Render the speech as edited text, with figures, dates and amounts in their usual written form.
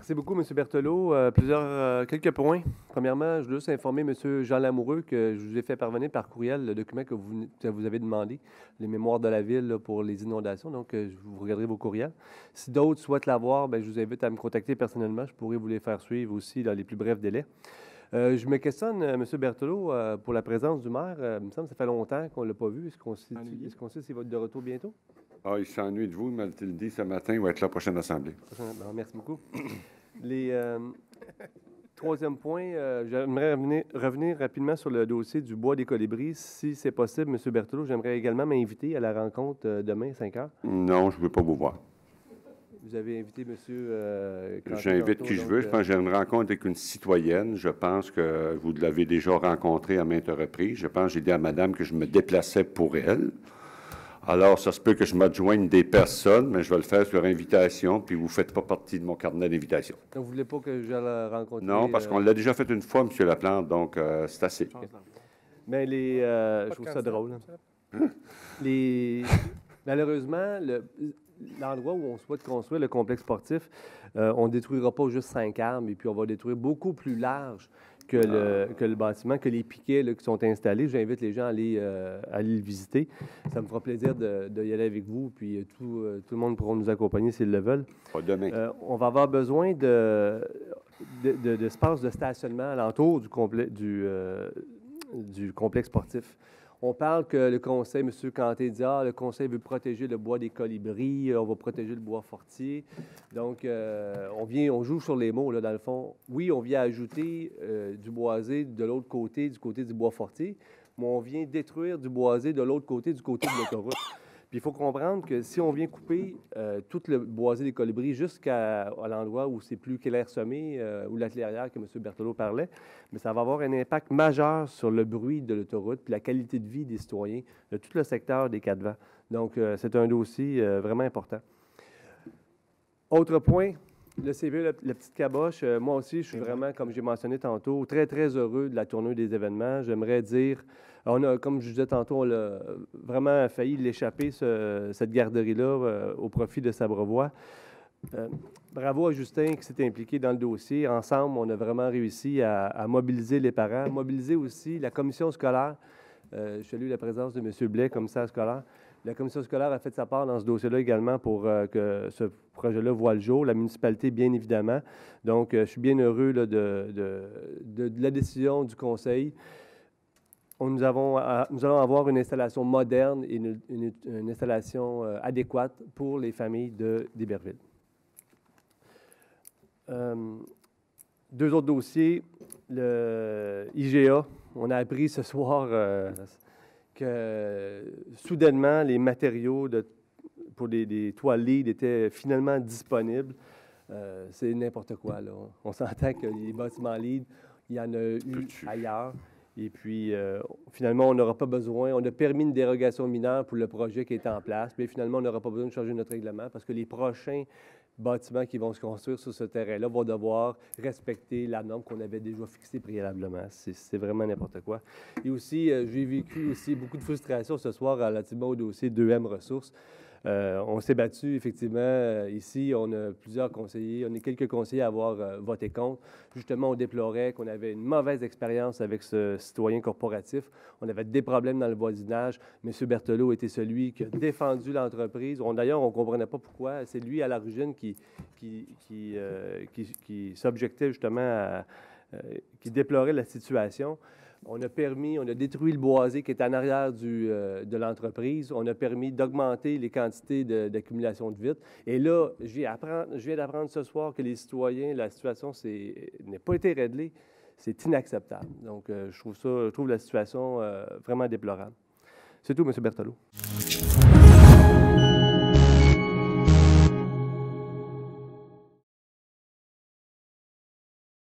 Merci beaucoup, M. Berthelot. Quelques points. Premièrement, je veux juste informer M. Jean Lamoureux que je vous ai fait parvenir par courriel le document que vous avez demandé, les mémoires de la ville là, pour les inondations. Donc, vous regarderez vos courriels. Si d'autres souhaitent l'avoir, je vous invite à me contacter personnellement. Je pourrai vous les faire suivre aussi dans les plus brefs délais. Je me questionne, M. Berthelot, pour la présence du maire. Il me semble que ça fait longtemps qu'on ne l'a pas vu. Est-ce qu'on sait s'il va être de retour bientôt? Ah, il s'ennuie de vous, il m'a dit ce matin, il va être là à la prochaine assemblée. Bon, merci beaucoup. Troisième point, j'aimerais revenir rapidement sur le dossier du bois des colibris. Si c'est possible, M. Berthelot, j'aimerais également m'inviter à la rencontre demain à 5 heures. Non, je ne veux pas vous voir. Vous avez invité M. J'invite qui je veux. Je pense que j'ai une rencontre avec une citoyenne. Je pense que vous l'avez déjà rencontrée à maintes reprises. Je pense que j'ai dit à madame que je me déplaçais pour elle. Alors, ça se peut que je m'adjoigne des personnes, mais je vais le faire sur invitation, puis vous ne faites pas partie de mon carnet d'invitation. Donc, vous ne voulez pas que je la rencontre? Non, parce qu'on l'a déjà fait une fois, M. Laplante, donc c'est assez. Okay. Mais je trouve ça drôle. Malheureusement, l'endroit où on souhaite construire le complexe sportif, on ne détruira pas juste 5 arbres, et puis on va détruire beaucoup plus large que le bâtiment, que les piquets là, qui sont installés. J'invite les gens à aller le visiter. Ça me fera plaisir d'y aller avec vous, puis tout le monde pourra nous accompagner s'ils le veulent. Demain. On va avoir besoin d'espace de stationnement alentour du complexe sportif. On parle que le conseil, M. Canté dit, le conseil veut protéger le bois des colibris, on va protéger le bois fortier. Donc, on joue sur les mots, là, dans le fond. Oui, on vient ajouter du boisé de l'autre côté, du côté du bois fortier, mais on vient détruire du boisé de l'autre côté, du côté de l'autoroute. Puis il faut comprendre que si on vient couper tout le boisé des colibris jusqu'à l'endroit où c'est plus clairsemé, ou la clairière que M. Berthelot parlait, mais ça va avoir un impact majeur sur le bruit de l'autoroute puis la qualité de vie des citoyens de tout le secteur des Quatre-Vents. Donc, c'est un dossier vraiment important. Autre point, le CV, la petite caboche, moi aussi, je suis vraiment, comme j'ai mentionné tantôt, très, très heureux de la tournure des événements. J'aimerais dire, comme je disais tantôt, on a vraiment failli l'échapper, cette garderie-là, au profit de Sabrevois. Bravo à Justin qui s'est impliqué dans le dossier. Ensemble, on a vraiment réussi à mobiliser les parents, mobiliser aussi la commission scolaire. Je salue la présence de M. Blais, commissaire scolaire. La commission scolaire a fait sa part dans ce dossier-là également pour que ce projet-là voit le jour. La municipalité, bien évidemment. Donc, je suis bien heureux là, de la décision du conseil. Nous allons avoir une installation moderne et une installation adéquate pour les familles d'Iberville. Deux autres dossiers. Le IGA, on a appris ce soir que soudainement, les matériaux pour des toits LED étaient finalement disponibles. C'est n'importe quoi, là. On s'entend que les bâtiments LED, il y en a eu ailleurs. Et puis, finalement, on n'aura pas besoin. On a permis une dérogation mineure pour le projet qui est en place, mais finalement, on n'aura pas besoin de changer notre règlement parce que les prochains bâtiments qui vont se construire sur ce terrain-là vont devoir respecter la norme qu'on avait déjà fixée préalablement. C'est vraiment n'importe quoi. Et aussi, j'ai vécu aussi beaucoup de frustration ce soir relativement au dossier 2M Ressources. On s'est battu, effectivement, ici. On a plusieurs conseillers, on est quelques conseillers à avoir voté contre. Justement, on déplorait qu'on avait une mauvaise expérience avec ce citoyen corporatif. On avait des problèmes dans le voisinage. M. Berthelot était celui qui a défendu l'entreprise. D'ailleurs, on ne comprenait pas pourquoi. C'est lui, à l'origine, qui s'objectait justement qui déplorait la situation. On a détruit le boisé qui est en arrière de l'entreprise. On a permis d'augmenter les quantités d'accumulation de vitres. Et là, je viens d'apprendre ce soir que les citoyens, la situation n'est pas été réglée. C'est inacceptable. Donc, je trouve la situation vraiment déplorable. C'est tout, M. Berthelot.